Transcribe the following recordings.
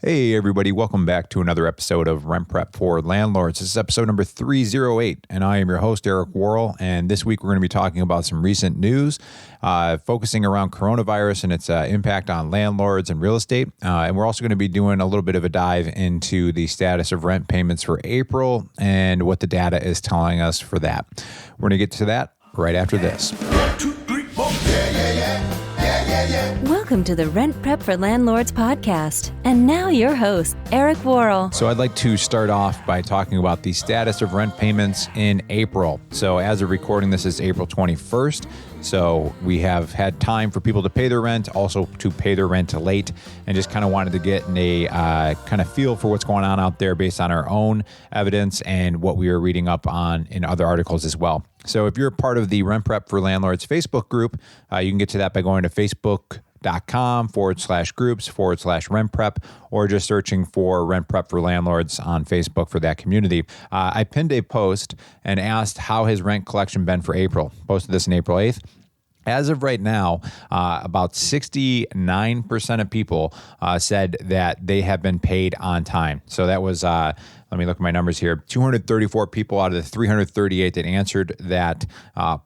Hey, everybody. Welcome back to another episode of Rent Prep for Landlords. This is episode number 308, and I am your host, Eric Worrell. And this week, we're going to be talking about some recent news, focusing around coronavirus and its impact on landlords and real estate. And we're also going to be doing a little bit of a dive into the status of rent payments for April and what the data is telling us for that. We're going to get to that right after this. 1, 2, 3, 4. Yeah. Welcome to the Rent Prep for Landlords podcast. And now your host, Eric Worrell. So I'd like to start off by talking about the status of rent payments in April. So as of recording, this is April 21st. So we have had time for people to pay their rent, also to pay their rent late, and just kind of wanted to get a kind of feel for what's going on out there based on our own evidence and what we are reading up on in other articles as well. So if you're a part of the Rent Prep for Landlords Facebook group, you can get to that by going to facebook.com/groups/rent prep, or just searching for Rent Prep for Landlords on Facebook for that community. I pinned a post and asked how has rent collection been for April. Posted this on April 8th. As of right now, about 69% of people said that they have been paid on time. So that was, let me look at my numbers here, 234 people out of the 338 that answered that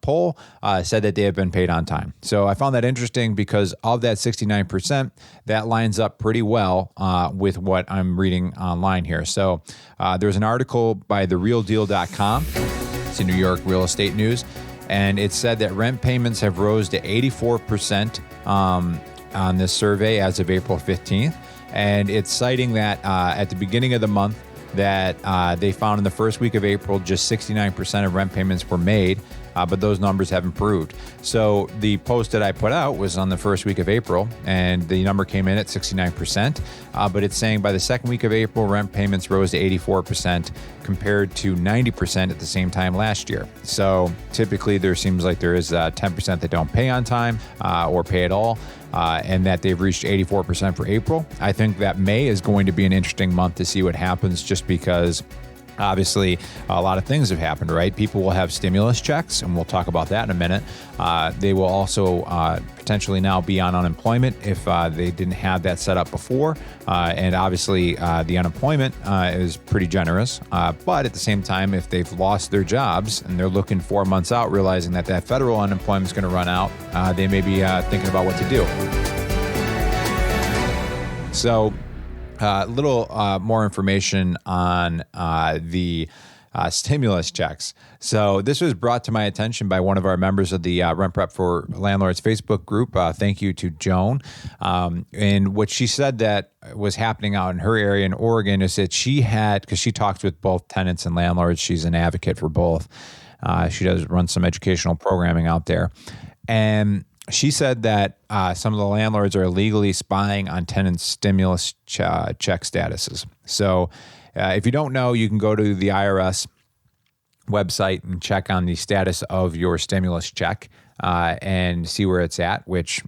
poll said that they have been paid on time. So I found that interesting because of that 69%, that lines up pretty well with what I'm reading online here. So there's an article by therealdeal.com. It's in New York real estate news. And it said that rent payments have rose to 84% on this survey as of April 15th. And it's citing that at the beginning of the month that they found in the first week of April, just 69% of rent payments were made, but those numbers have improved. So the post that I put out was on the first week of April, and the number came in at 69%, but it's saying by the second week of April, rent payments rose to 84% compared to 90% at the same time last year. So typically there seems like there is 10% that don't pay on time or pay at all. And that they've reached 84% for April. I think that May is going to be an interesting month to see what happens, just because obviously a lot of things have happened, right? People will have stimulus checks, and we'll talk about that in a minute. They will also potentially now be on unemployment if they didn't have that set up before. And obviously the unemployment is pretty generous. But at the same time, if they've lost their jobs and they're looking 4 months out, realizing that that federal unemployment is going to run out, they may be thinking about what to do. So a little more information on the stimulus checks. So this was brought to my attention by one of our members of the Rent Prep for Landlords Facebook group. Thank you to Joan. And what she said that was happening out in her area in Oregon is that she had, because she talks with both tenants and landlords, she's an advocate for both. She does run some educational programming out there. And she said that some of the landlords are illegally spying on tenants' stimulus check statuses. So if you don't know, you can go to the IRS website and check on the status of your stimulus check and see where it's at, which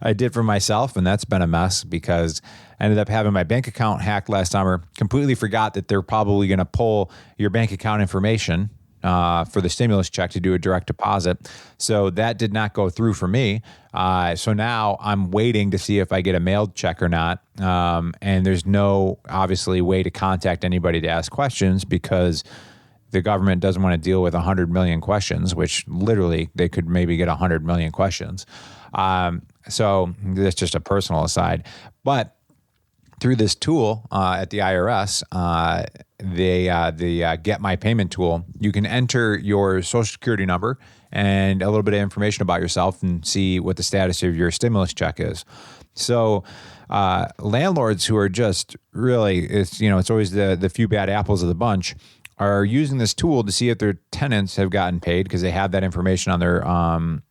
I did for myself, and that's been a mess because I ended up having my bank account hacked last summer, completely forgot that they're probably going to pull your bank account information for the stimulus check to do a direct deposit. So that did not go through for me. So now I'm waiting to see if I get a mailed check or not. And there's no, obviously, way to contact anybody to ask questions because the government doesn't want to deal with 100 million questions, which literally they could maybe get 100 million questions. So that's just a personal aside. But through this tool at the IRS, the Get My Payment tool, you can enter your Social Security number and a little bit of information about yourself and see what the status of your stimulus check is. So landlords who are just really, it's always the few bad apples of the bunch, are using this tool to see if their tenants have gotten paid because they have that information on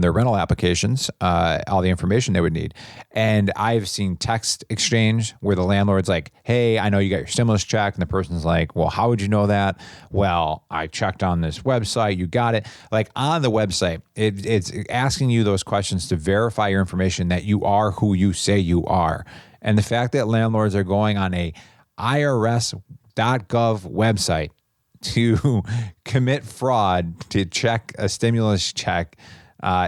their rental applications, all the information they would need. And I've seen text exchange where the landlord's like, hey, I know you got your stimulus check. And the person's like, well, how would you know that? Well, I checked on this website. You got it. Like on the website, it's asking you those questions to verify your information that you are who you say you are. And the fact that landlords are going on a IRS.gov website to commit fraud to check a stimulus check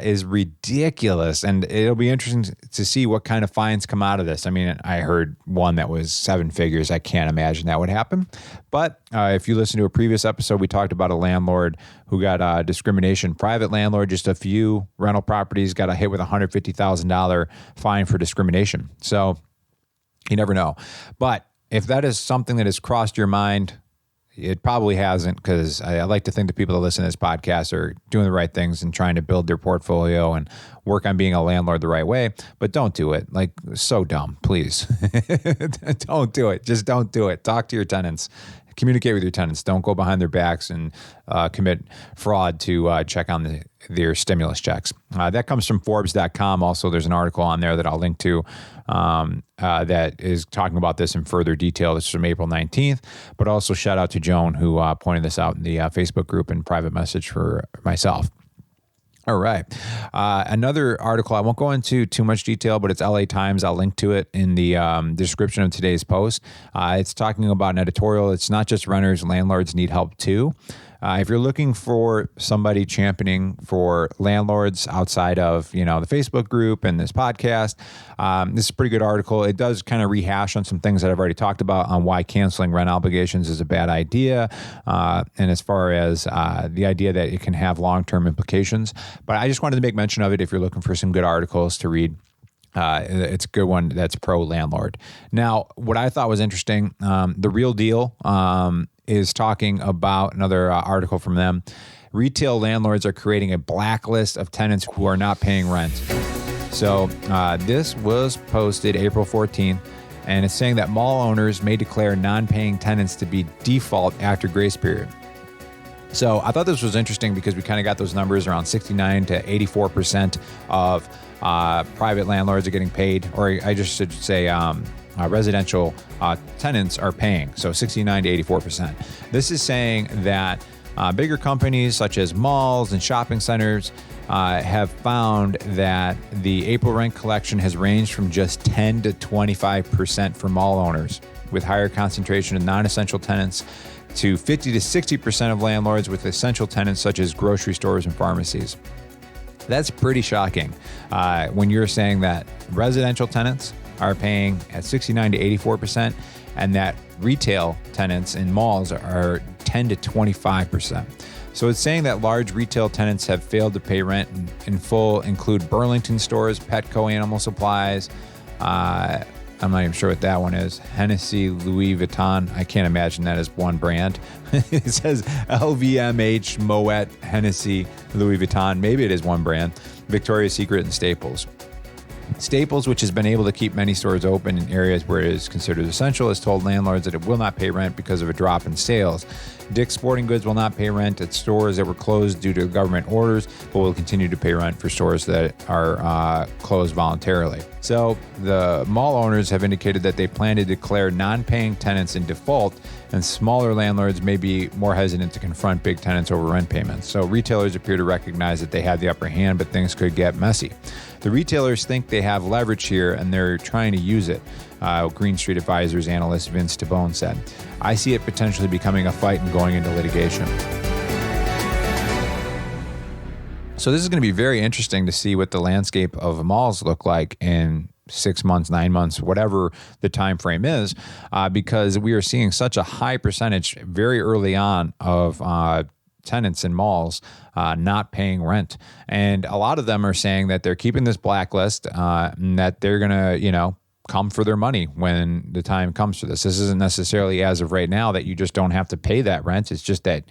is ridiculous. And it'll be interesting to see what kind of fines come out of this. I mean, I heard one that was 7 figures. I can't imagine that would happen. But if you listen to a previous episode, we talked about a landlord who got discrimination. Private landlord, just a few rental properties, got hit with a $150,000 fine for discrimination. So you never know. But if that is something that has crossed your mind, it probably hasn't, because I like to think the people that listen to this podcast are doing the right things and trying to build their portfolio and work on being a landlord the right way. But don't do it. Like, so dumb, please. Don't do it. Just don't do it. Talk to your tenants. Communicate with your tenants. Don't go behind their backs and commit fraud to check on their stimulus checks. That comes from Forbes.com. Also, there's an article on there that I'll link to that is talking about this in further detail. This is from April 19th. But also shout out to Joan, who pointed this out in the Facebook group and private message for myself. All right. Another article, I won't go into too much detail, but it's LA Times. I'll link to it in the description of today's post. It's talking about an editorial. It's not just renters, landlords need help too. If you're looking for somebody championing for landlords outside of, the Facebook group and this podcast, this is a pretty good article. It does kind of rehash on some things that I've already talked about on why canceling rent obligations is a bad idea. And as far as the idea that it can have long-term implications. But I just wanted to make mention of it if you're looking for some good articles to read. It's a good one that's pro-landlord. Now, what I thought was interesting, The Real Deal is talking about another article from them. Retail landlords are creating a blacklist of tenants who are not paying rent. So this was posted April 14th, and it's saying that mall owners may declare non-paying tenants to be default after grace period. So I thought this was interesting because we kind of got those numbers around 69 to 84% of private landlords are getting paid, or I just should say residential tenants are paying. So 69 to 84%. This is saying that bigger companies such as malls and shopping centers have found that the April rent collection has ranged from just 10 to 25% for mall owners, with higher concentration of non-essential tenants, to 50 to 60% of landlords with essential tenants such as grocery stores and pharmacies. That's pretty shocking when you're saying that residential tenants are paying at 69 to 84%, and that retail tenants in malls are 10 to 25%. So it's saying that large retail tenants have failed to pay rent in full, include Burlington stores, Petco animal supplies. I'm not even sure what that one is. Hennessy, Louis Vuitton. I can't imagine that as one brand. It says LVMH, Moet, Hennessy, Louis Vuitton. Maybe it is one brand. Victoria's Secret and Staples. Staples, which has been able to keep many stores open in areas where it is considered essential, has told landlords that it will not pay rent because of a drop in sales. Dick's Sporting Goods will not pay rent at stores that were closed due to government orders, but will continue to pay rent for stores that are closed voluntarily. So the mall owners have indicated that they plan to declare non-paying tenants in default, and smaller landlords may be more hesitant to confront big tenants over rent payments. So retailers appear to recognize that they have the upper hand, but things could get messy. The retailers think they have leverage here, and they're trying to use it. Green Street Advisors analyst Vince Tabone said, "I see it potentially becoming a fight and going into litigation." So this is going to be very interesting to see what the landscape of malls look like in 6 months, 9 months, whatever the time frame is, because we are seeing such a high percentage very early on of tenants in malls not paying rent. And a lot of them are saying that they're keeping this blacklist and that they're going to, come for their money when the time comes for this. This isn't necessarily as of right now that you just don't have to pay that rent. It's just that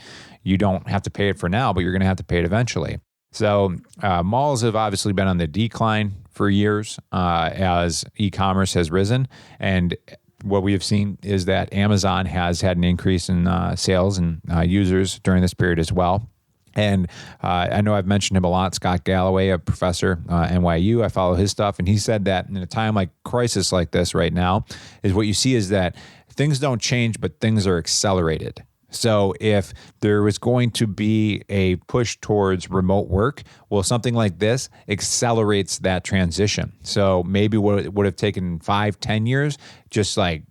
you don't have to pay it for now, but you're going to have to pay it eventually. So malls have obviously been on the decline for years as e-commerce has risen. And what we have seen is that Amazon has had an increase in sales and users during this period as well. And I know I've mentioned him a lot, Scott Galloway, a professor NYU. I follow his stuff. And he said that in a time like crisis like this right now, is what you see is that things don't change, but things are accelerated. So if there was going to be a push towards remote work, well, something like this accelerates that transition. So maybe what would have taken 5-10 years, just like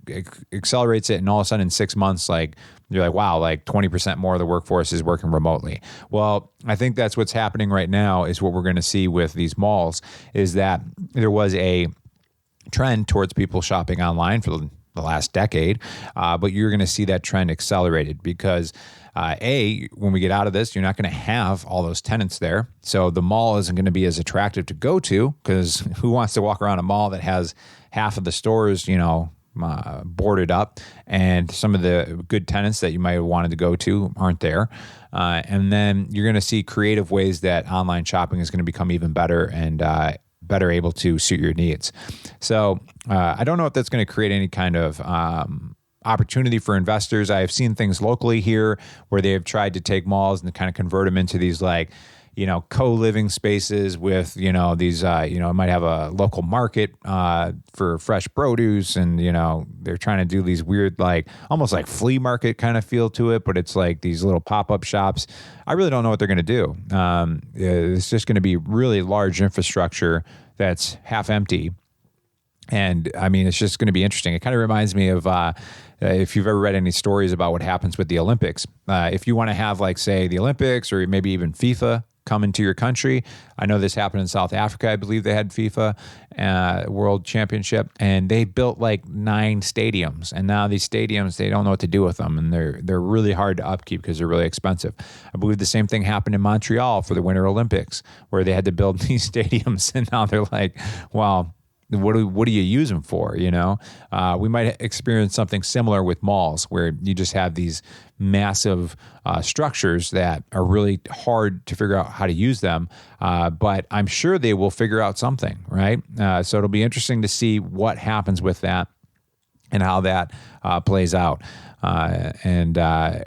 accelerates it. And all of a sudden in 6 months, like you're like, wow, like 20% more of the workforce is working remotely. Well, I think that's what's happening right now is what we're going to see with these malls is that there was a trend towards people shopping online for the last decade, but you're going to see that trend accelerated because when we get out of this, you're not going to have all those tenants there. So the mall isn't going to be as attractive to go to because who wants to walk around a mall that has half of the stores, boarded up and some of the good tenants that you might have wanted to go to aren't there. And then you're going to see creative ways that online shopping is going to become even better and better able to suit your needs. So I don't know if that's going to create any kind of opportunity for investors. I have seen things locally here where they have tried to take malls and kind of convert them into these co-living spaces with, these, it might have a local market for fresh produce and, they're trying to do these weird, almost like flea market kind of feel to it, but it's like these little pop-up shops. I really don't know what they're going to do. It's just going to be really large infrastructure that's half empty. And I mean, it's just going to be interesting. It kind of reminds me of if you've ever read any stories about what happens with the Olympics. If you want to have, say, the Olympics or maybe even FIFA come into your country. I know this happened in South Africa. I believe they had FIFA World Championship, and they built 9 stadiums. And now these stadiums, they don't know what to do with them, and they're really hard to upkeep because they're really expensive. I believe the same thing happened in Montreal for the Winter Olympics, where they had to build these stadiums, and now they're like, well, what do you use them for? We might experience something similar with malls where you just have these massive structures that are really hard to figure out how to use them. But I'm sure they will figure out something, right? So it'll be interesting to see what happens with that and how that plays out and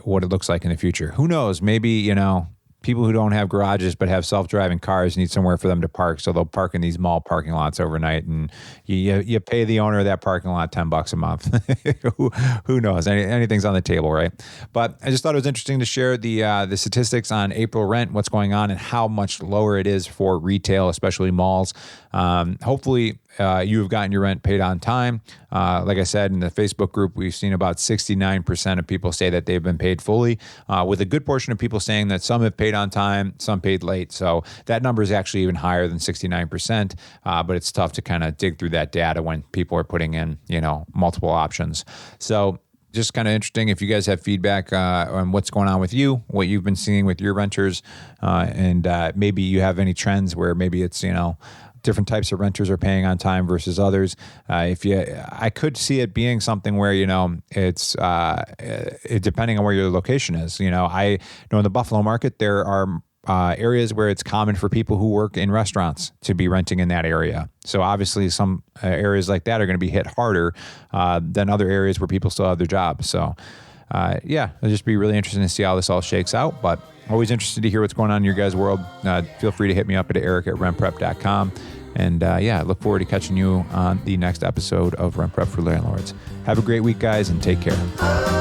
what it looks like in the future. Who knows? Maybe, people who don't have garages but have self-driving cars need somewhere for them to park, so they'll park in these mall parking lots overnight, and you pay the owner of that parking lot $10 a month. Who knows? Anything's on the table, right? But I just thought it was interesting to share the statistics on April rent, what's going on, and how much lower it is for retail, especially malls. Hopefully, you have gotten your rent paid on time. Like I said, in the Facebook group, we've seen about 69% of people say that they've been paid fully, with a good portion of people saying that some have paid on time, some paid late. So that number is actually even higher than 69%, but it's tough to kind of dig through that data when people are putting in, multiple options. So just kind of interesting if you guys have feedback on what's going on with you, what you've been seeing with your renters, and maybe you have any trends where maybe it's, different types of renters are paying on time versus others. I could see it being something where, it's depending on where your location is. I know in the Buffalo market, there are areas where it's common for people who work in restaurants to be renting in that area. So obviously some areas like that are going to be hit harder than other areas where people still have their jobs. So it'll just be really interesting to see how this all shakes out, but always interested to hear what's going on in your guys' world. Feel free to hit me up at eric@rentprep.com. And I look forward to catching you on the next episode of Rent Prep for Landlords. Have a great week, guys, and take care.